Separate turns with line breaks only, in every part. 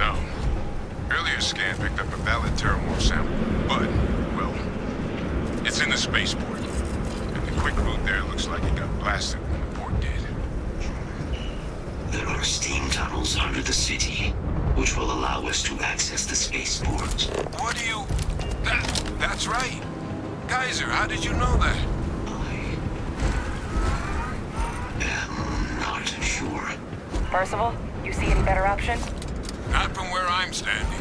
No. Earlier scan picked up a valid Terramorph sample, but, well, it's in the spaceport. And the quick route there looks like it got blasted when the port did.
There are steam tunnels under the city, which will allow us to access the spaceport.
What do you... That's right. Kaiser, how did you know that?
I am not sure.
Percival, you see any better option?
Not from where I'm standing.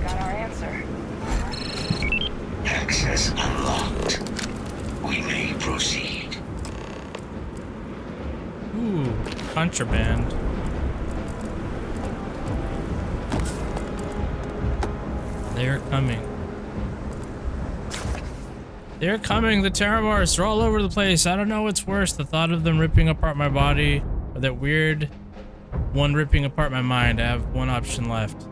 Got our answer.
Access unlocked. We may proceed.
Ooh, contraband. They're coming. They're coming, the Terramorphs are all over the place. I don't know what's worse, the thought of them ripping apart my body, or that weird one ripping apart my mind. I have one option left.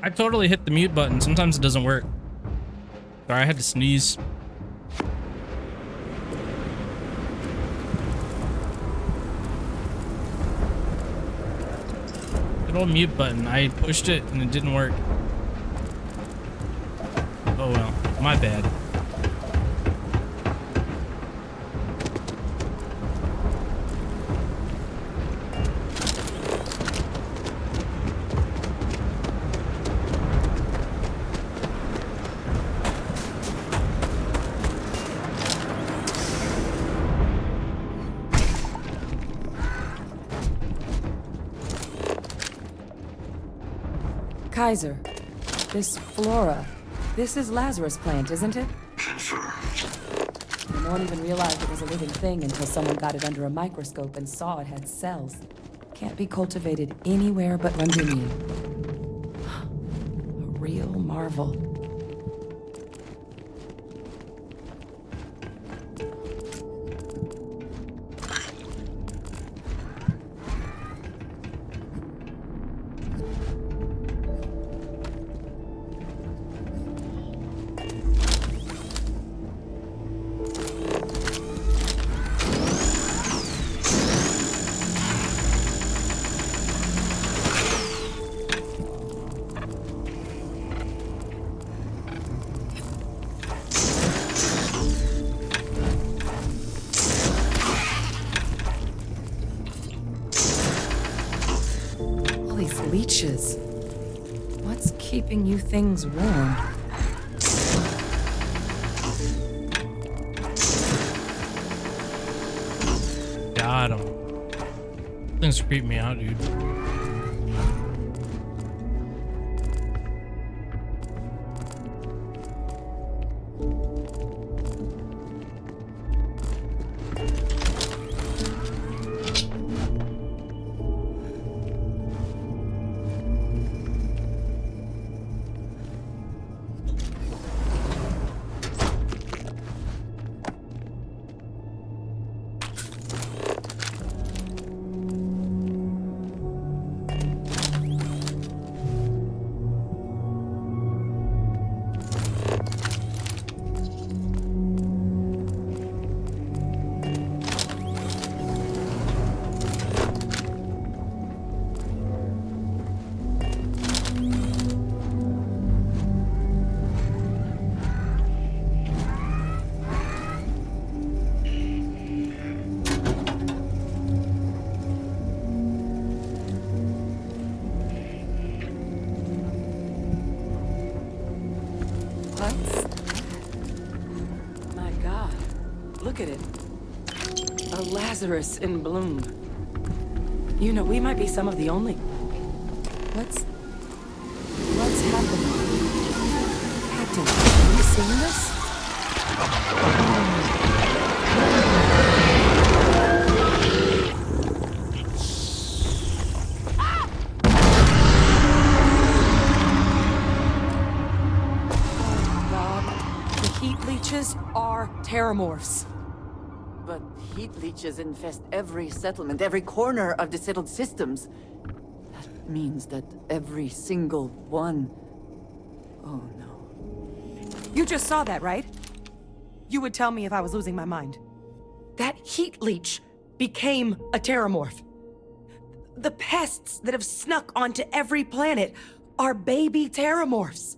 I totally hit the mute button. Sometimes it doesn't work. Sorry, I had to sneeze. Good old mute button. I pushed it and it didn't work. Oh well, my bad.
Kaiser, this flora, this is Lazarus plant, isn't it?
Confirmed.
No one even realized it was a living thing until someone got it under a microscope and saw it had cells. Can't be cultivated anywhere but Londonian. A real marvel. Leeches. What's keeping you things warm?
Got him. Things creep me out, dude.
Look at it. A Lazarus in bloom. You know, we might be some of the only... What's happening? Captain, have you seen this? Oh, God. The heat leeches are Terramorphs.
But heat leeches infest every settlement, every corner of the settled systems. That means that every single one... Oh, no.
You just saw that, right? You would tell me if I was losing my mind. That heat leech became a terramorph. The pests that have snuck onto every planet are baby terramorphs.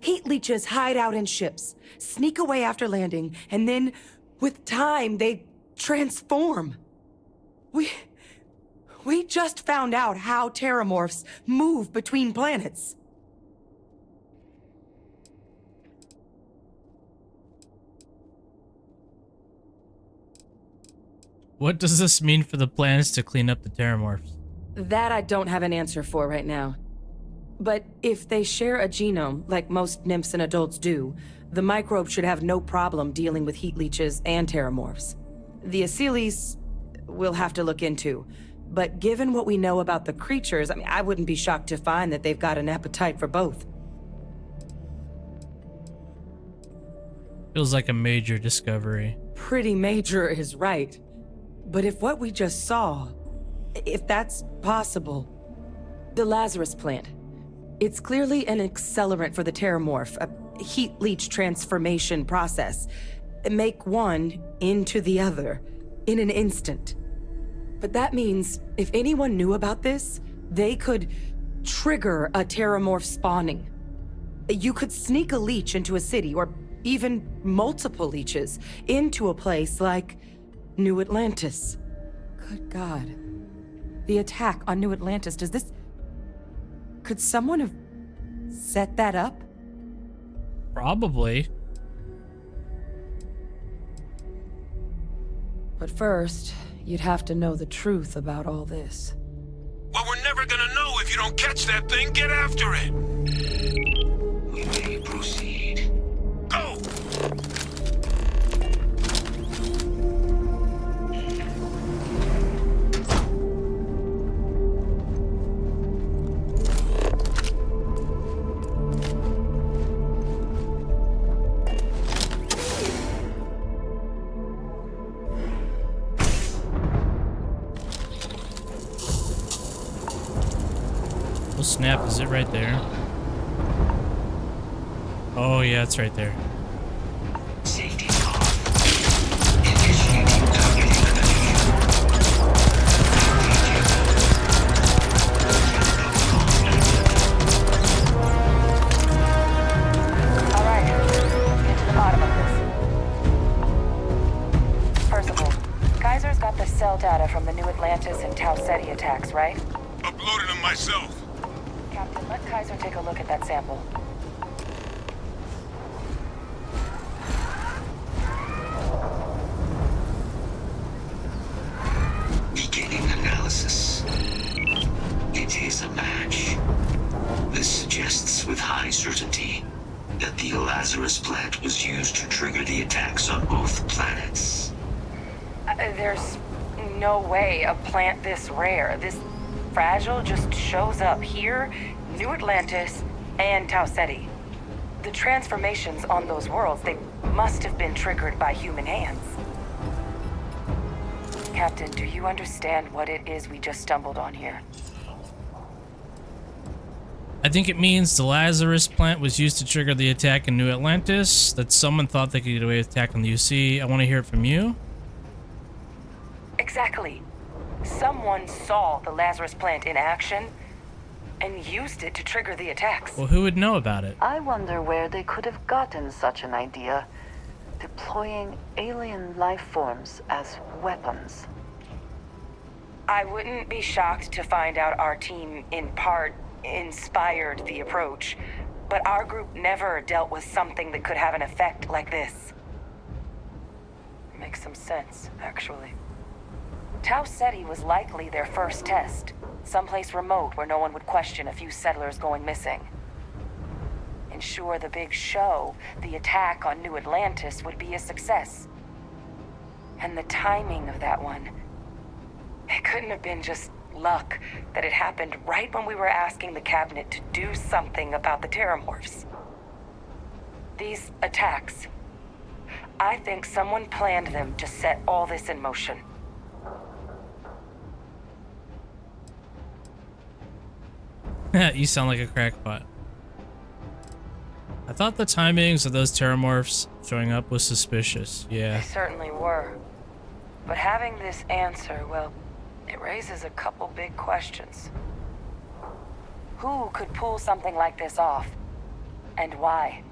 Heat leeches hide out in ships, sneak away after landing, and then, with time, they transform. We just found out how terramorphs move between planets.
What does this mean for the plans to clean up the terramorphs?
That I don't have an answer for right now. But if they share a genome, like most nymphs and adults do, the microbe should have no problem dealing with heat leeches and terramorphs. The Aciles we'll have to look into. But given what we know about the creatures, I wouldn't be shocked to find that they've got an appetite for both.
Feels like a major discovery.
Pretty major is right. But if what we just saw, if that's possible, the Lazarus plant, it's clearly an accelerant for the terramorph, a heat leech transformation process. Make one into the other in an instant. But that means if anyone knew about this, they could trigger a terramorph spawning. You could sneak a leech into a city, or even multiple leeches, into a place like New Atlantis. Good God. The attack on New Atlantis, could someone have set that up?
Probably.
But first, you'd have to know the truth about all this.
Well, we're never gonna know if you don't catch that thing. Get after it.
We may proceed.
Go!
Oh snap, is it right there? Oh yeah, it's right there.
Safety off. Initiating target
Alright, get to the bottom of this. First of all, Kaiser's got the cell data from the New Atlantis and Tau Ceti attacks, right?
Uploaded them myself.
Captain, let Kaiser take a look at that sample.
Beginning analysis. It is a match. This suggests with high certainty that the Lazarus plant was used to trigger the attacks on both planets.
There's no way a plant this rare, this fragile, just shows up here, New Atlantis, and Tau Ceti. The transformations on those worlds, they must have been triggered by human hands. Captain, do you understand what it is we just stumbled on here?
I think it means the Lazarus plant was used to trigger the attack in New Atlantis, that someone thought they could get away with attacking the UC. I want to hear it from you.
Exactly. Someone saw the Lazarus plant in action and used it to trigger the attacks.
Well, who would know about it?
I wonder where they could have gotten such an idea, deploying alien life forms as weapons.
I wouldn't be shocked to find out our team, in part, inspired the approach, but our group never dealt with something that could have an effect like this. Makes some sense, actually. Tau Ceti was likely their first test, someplace remote where no one would question a few settlers going missing. Ensure the big show, the attack on New Atlantis, would be a success. And the timing of that one, it couldn't have been just luck that it happened right when we were asking the cabinet to do something about the terramorphs. These attacks, I think someone planned them to set all this in motion.
You sound like a crackpot. I thought the timings of those terramorphs showing up was suspicious. Yeah.
They certainly were. But having this answer, well, it raises a couple big questions. Who could pull something like this off? And why?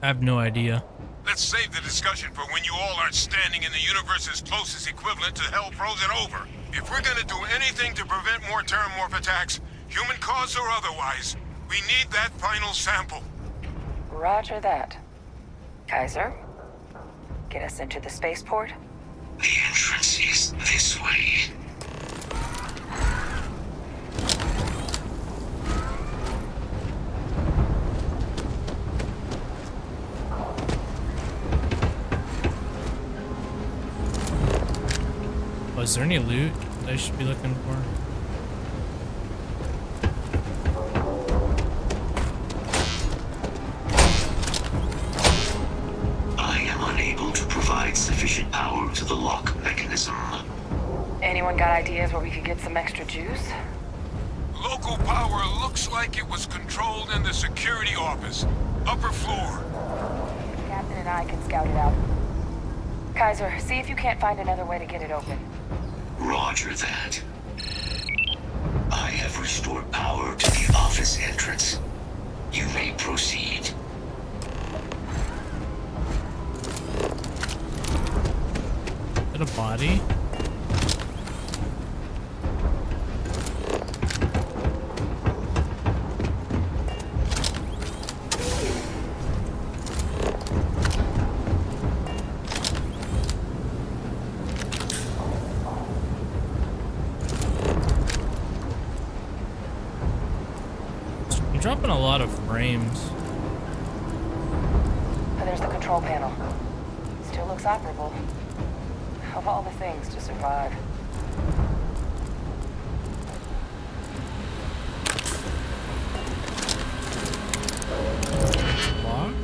I have no idea.
Let's save the discussion for when you all aren't standing in the universe's closest equivalent to hell frozen over. If we're gonna do anything to prevent more Terramorph attacks, human cause or otherwise, we need that final sample.
Roger that. Kaiser, get us into the spaceport?
The entrance is this way.
Oh, is there any loot that I should be looking for?
I am unable to provide sufficient power to the lock mechanism.
Anyone got ideas where we could get some extra juice?
Local power looks like it was controlled in the security office, upper floor.
Captain and I can scout it out. Kaiser, see if you can't find another way to get it open.
Roger that. I have restored power to the office entrance. You may proceed.
Is it a body? Dropping a lot of frames.
And there's the control panel. Still looks operable. Of all the things to survive.
Locked?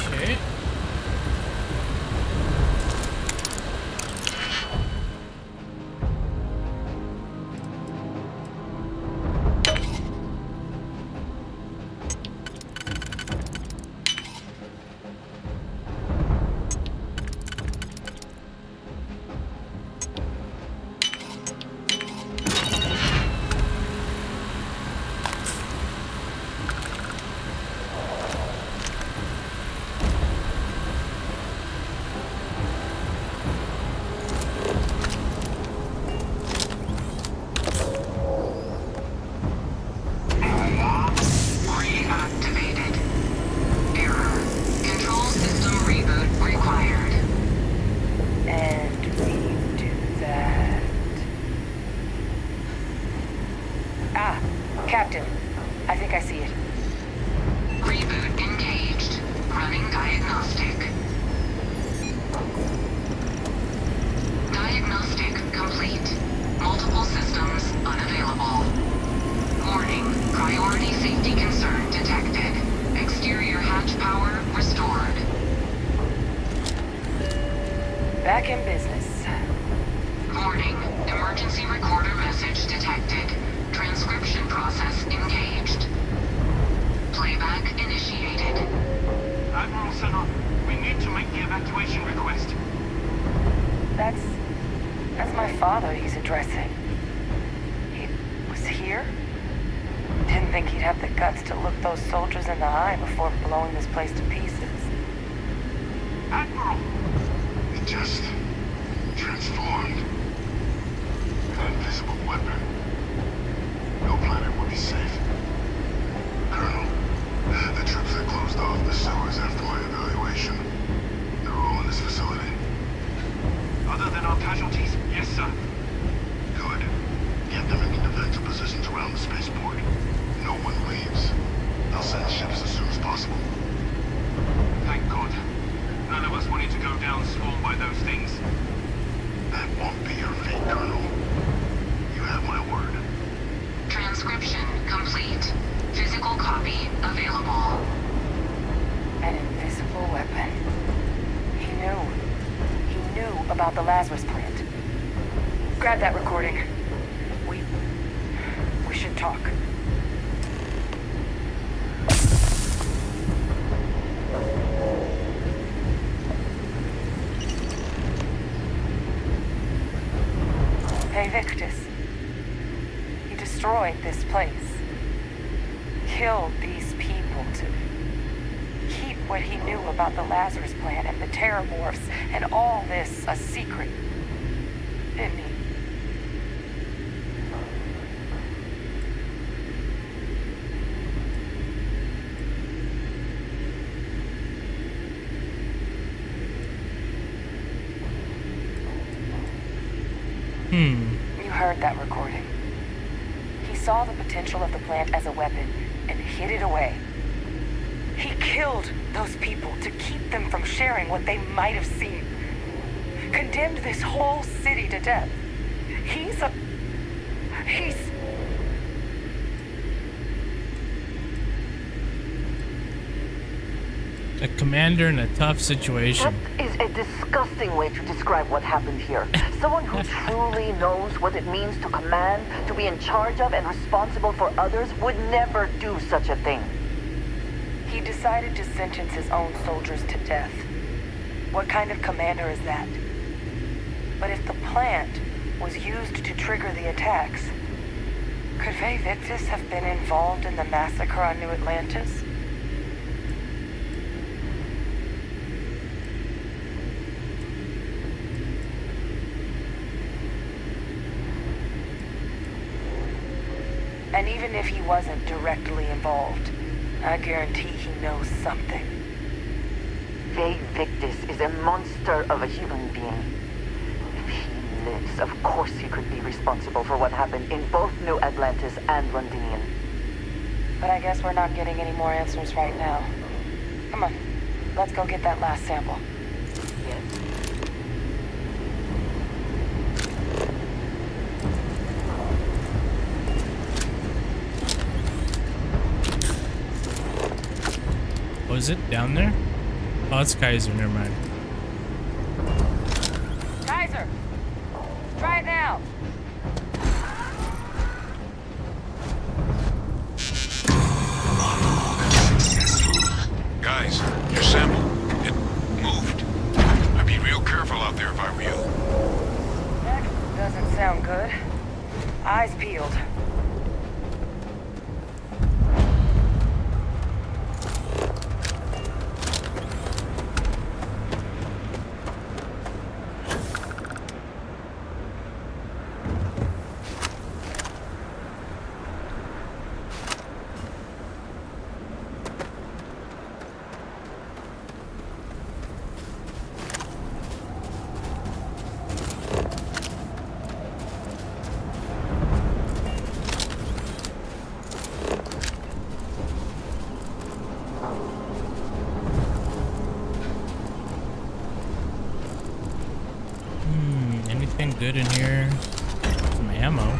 Okay.
Reactivated. Error. Control system reboot required.
And we do that. Ah, Captain. I think I see it.
Reboot engaged. Running diagnostic. Diagnostic complete. Multiple systems unavailable. Warning. Priority safety concern detected. Exterior hatch power restored.
Back in business.
Warning. Emergency recorder message detected. Transcription process engaged. Playback.
evacuation request.
That's my father he's addressing. He was here? Didn't think he'd have the guts to look those soldiers in the eye before blowing this place to pieces.
Admiral!
It just transformed. An invisible weapon. No planet would be safe. Colonel, the troops that closed off the sewers after my evaluation, they're all in this facility.
Other than our casualties? Yes, sir.
Good. Get them into defensive positions around the spaceport. No one leaves. They'll send ships as soon as possible.
Thank God. None of us wanted to go down swarmed by those things.
That won't be your fate, Colonel. You have my word.
Transcription complete. Physical copy available.
An invisible weapon. He knew about the Lazarus plant. Grab that recording. We should talk. Hey, Victus. He destroyed this place. Killed these people to keep what he knew about the Lazarus plant and the Terramorphs and all this a secret. Didn't he? You heard that recording. He saw the potential of the plant as a weapon and hid it away. He killed those people to keep them from sharing what they might have seen. Condemned this whole city to death. He's
a commander in a tough situation.
That is a disgusting way to describe what happened here. Someone who truly knows what it means to command, to be in charge of and responsible for others would never do such a thing.
He decided to sentence his own soldiers to death. What kind of commander is that? But if the plant was used to trigger the attacks, could Vay Victus have been involved in the massacre on New Atlantis? And even if he wasn't directly involved, I guarantee he knows something.
Vay Victus is a monster of a human being. If he lives, of course he could be responsible for what happened in both New Atlantis and Londinium.
But I guess we're not getting any more answers right now. Come on, let's go get that last sample.
Yes.
Oh, is it down there? Oh, it's Kaiser, never mind.
Kaiser! Try it now!
Guys, your sample, it moved. I'd be real careful out there if I were you.
That doesn't sound good. Eyes peeled.
Anything good in here? Some ammo.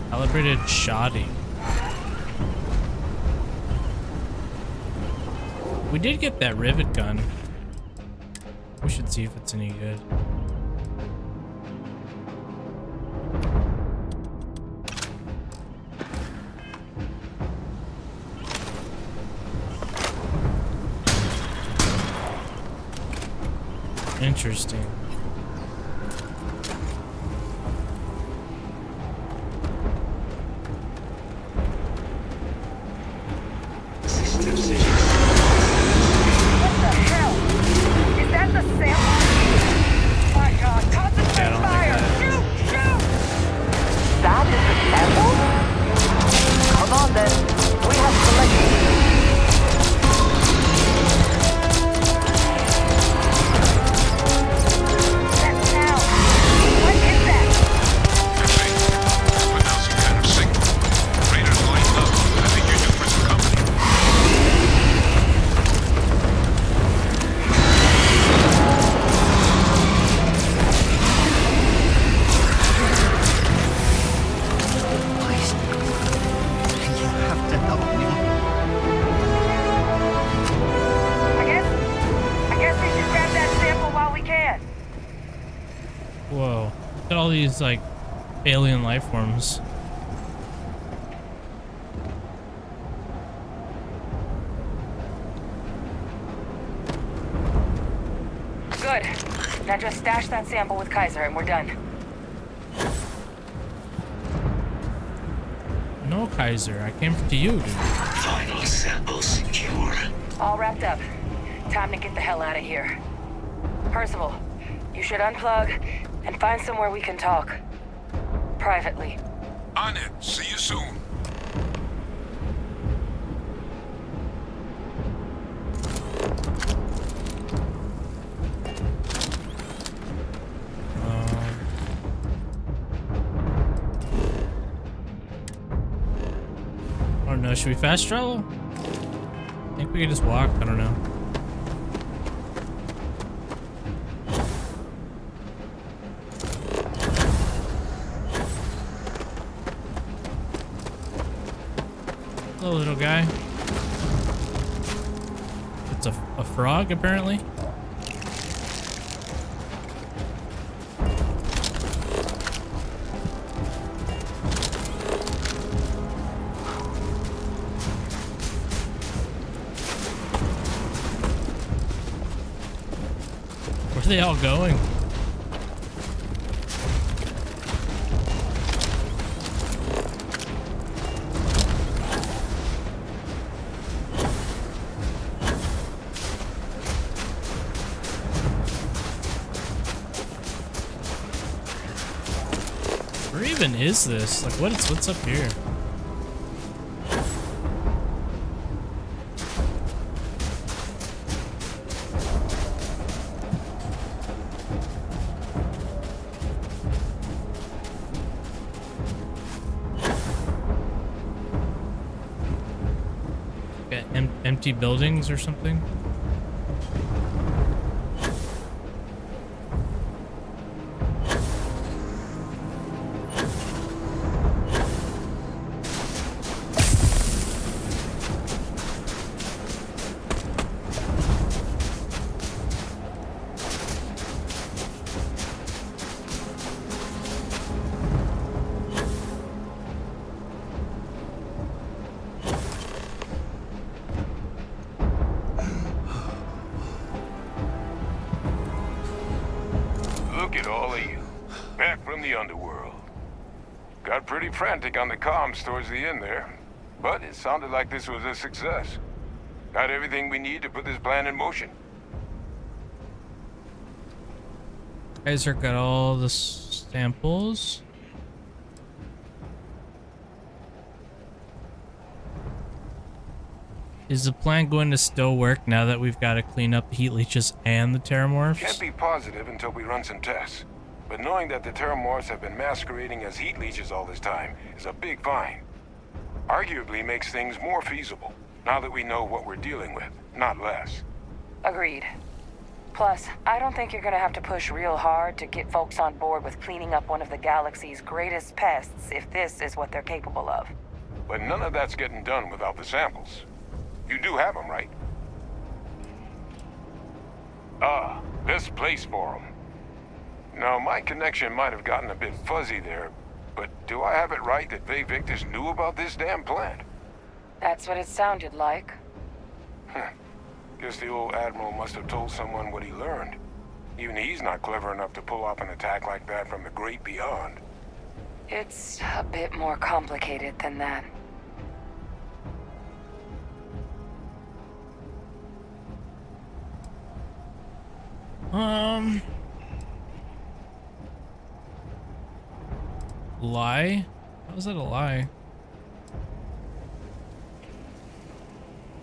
Calibrated shoddy. We did get that rivet gun. We should see if it's any good. Interesting.
System suggests
What the hell? Is that the sample? My God, concentrate
I don't like
fire!
that.
Shoot! Shoot!
That is the sample? Come on then. We have selection.
That's now. What is that?
Hey, put out some kind of signal. Raiders lighten up. I think you're due for some company.
Please. You have to help me.
I guess we should grab that sample while we can.
Whoa. Look at all these, like, alien life forms.
Good. Now just stash that sample with Kaiser and we're done.
No, Kaiser. I came to you, dude.
final sample secure.
All wrapped up. Time to get the hell out of here. Percival, you should unplug and find somewhere we can talk. Privately.
On it. See you soon.
I don't know. Should we fast travel? I think we could just walk. I don't know. Hello, little guy. It's a frog, apparently. Where are they all going? Where even is this? Like, what's up here? Got empty buildings or something?
Look at all of you. Back from the underworld. Got pretty frantic on the comms towards the end there. But it sounded like this was a success. Got everything we need to put this plan in motion.
Kaiser got all the samples. Is the plan going to still work now that we've got to clean up the heat leeches and the terramorphs?
Can't be positive until we run some tests. But knowing that the terramorphs have been masquerading as heat leeches all this time is a big find. Arguably makes things more feasible, now that we know what we're dealing with, not less.
Agreed. Plus, I don't think you're gonna have to push real hard to get folks on board with cleaning up one of the galaxy's greatest pests if this is what they're capable of.
But none of that's getting done without the samples. You do have them, right? Ah, this place for them. Now, my connection might have gotten a bit fuzzy there, but do I have it right that Bay Victus knew about this damn plant?
That's what it sounded like.
Guess the old Admiral must have told someone what he learned. Even he's not clever enough to pull off an attack like that from the great beyond.
It's a bit more complicated than that.
Lie? How is that a lie?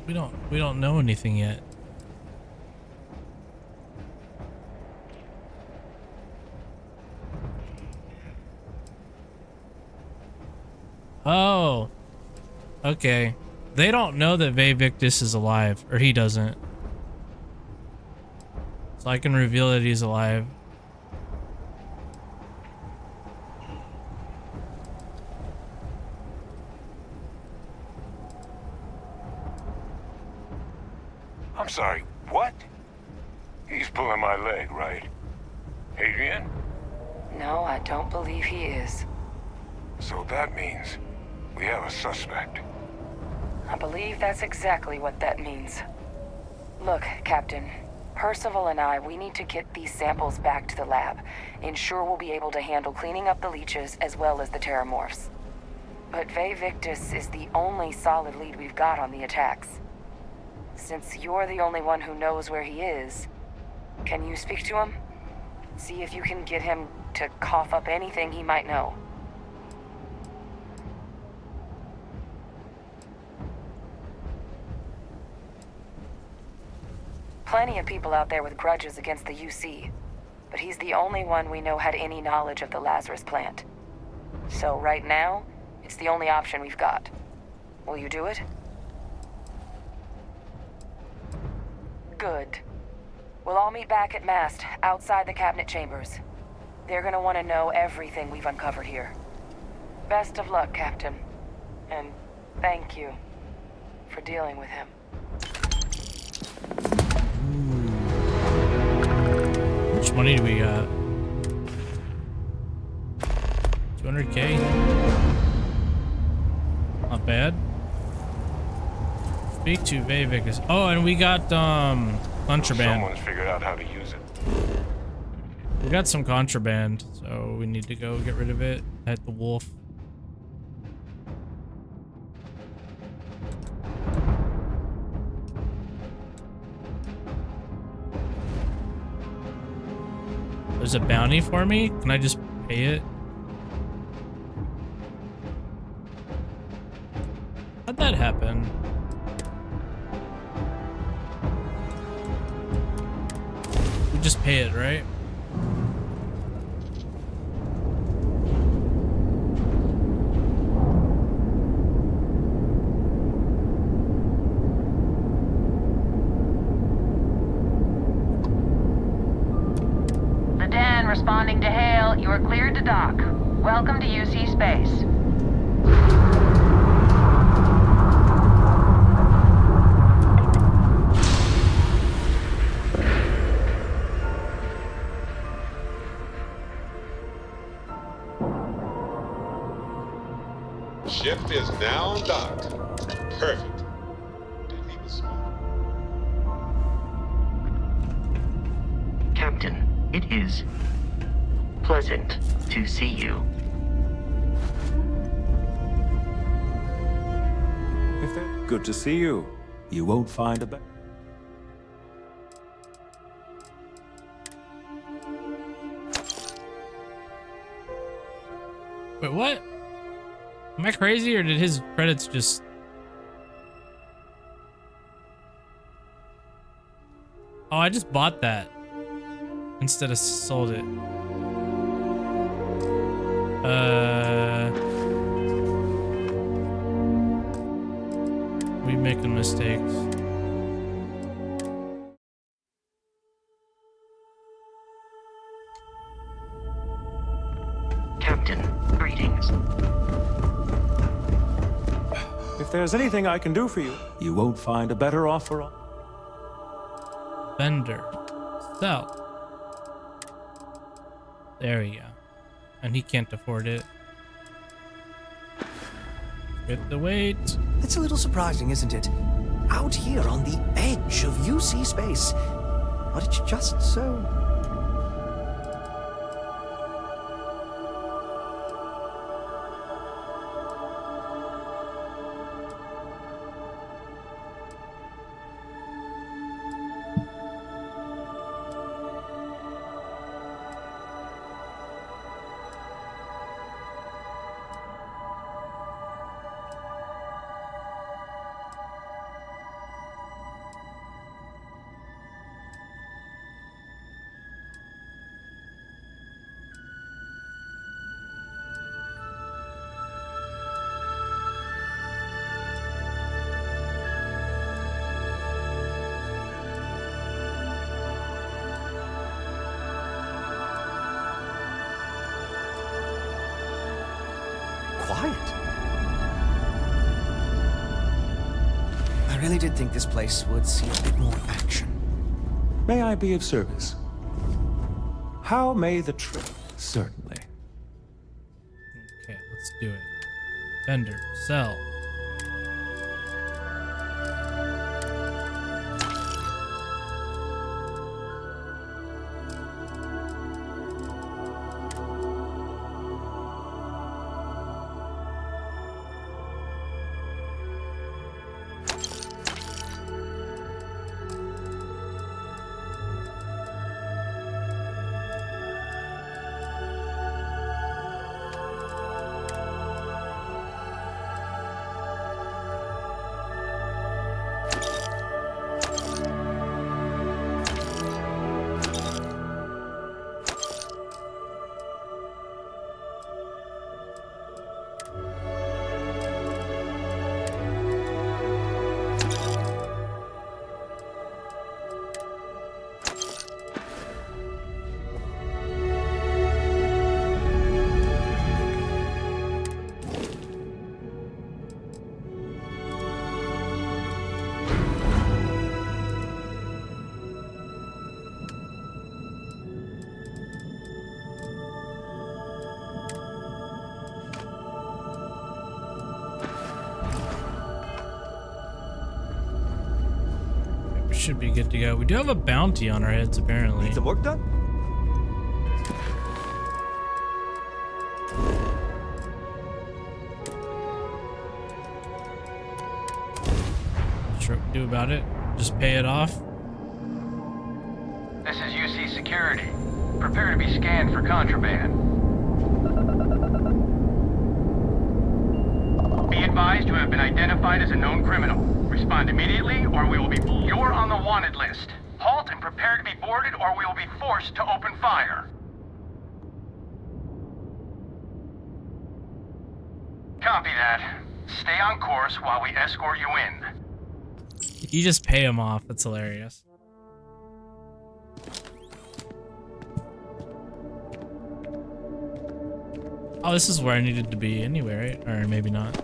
We don't know anything yet. Oh. Okay. They don't know that Vae Victus is alive, or he doesn't. So I can reveal that he's alive.
I'm sorry, what? He's pulling my leg, right? Adrian?
No, I don't believe he is.
So that means we have a suspect.
I believe that's exactly what that means. Look, Captain. Percival and we need to get these samples back to the lab. Ensure we'll be able to handle cleaning up the leeches as well as the terramorphs. But Vae Victus is the only solid lead we've got on the attacks. Since you're the only one who knows where he is, can you speak to him? See if you can get him to cough up anything he might know. Plenty of people out there with grudges against the UC, but he's the only one we know had any knowledge of the Lazarus plant. So right now, it's the only option we've got. Will you do it? Good. We'll all meet back at Mast, outside the cabinet chambers. They're gonna want to know everything we've uncovered here. Best of luck, Captain. And thank you for dealing with him.
How much money do we got? 200K? Not bad. Speak to Vae Victus. Oh, and we got contraband.
Someone's figured out how to use it.
We got some contraband, so we need to go get rid of it at the wolf. There's a bounty for me? Can I just pay it? How'd that happen? We just pay it, right?
Responding to hail, you are cleared to dock. Welcome to UC space.
Ship is now docked. Perfect. Didn't even smell.
Captain, it is pleasant to see you.
Good to see you. You won't find a better.
Wait, what? Am I crazy or did his credits just... Oh, I just bought that instead of sold it. We making mistakes.
Captain, greetings.
If there's anything I can do for you, you won't find a better offer on.
Vendor. Sell. There we go. And he can't afford it. Get the weight.
It's a little surprising, isn't it? Out here on the edge of UC space. But it's just so quiet. I really did think this place would see a bit more action.
May I be of service? How may the trip? Certainly.
Okay, let's do it. Vendor, sell. Should be good to go. We do have a bounty on our heads, apparently.
Need some work done?
Sure what to do about it. Just pay it off.
This is UC Security. Prepare to be scanned for contraband. Be advised you have been identified as a known criminal. Respond immediately, or we will be... You're on the wanted list. Halt and prepare to be boarded, or we will be forced to open fire. Copy that. Stay on course while we escort you in.
You just pay him off. That's hilarious. Oh, this is where I needed to be anyway, right? Or maybe not.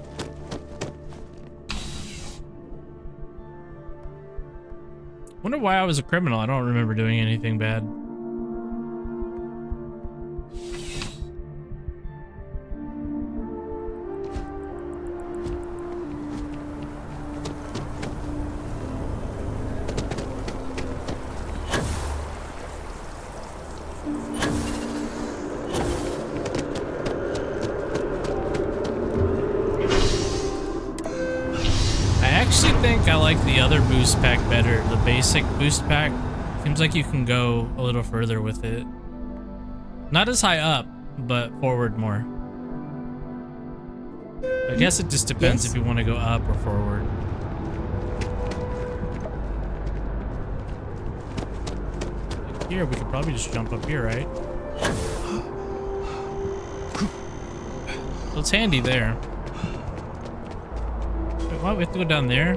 Wonder why I was a criminal. I don't remember doing anything bad. I like the other boost pack better. The basic boost pack seems like you can go a little further with it. Not as high up, but forward more. I guess it just depends if you want to go up or forward. Like here, we could probably just jump up here, right? So it's handy there. Wait, what? We have to go down there?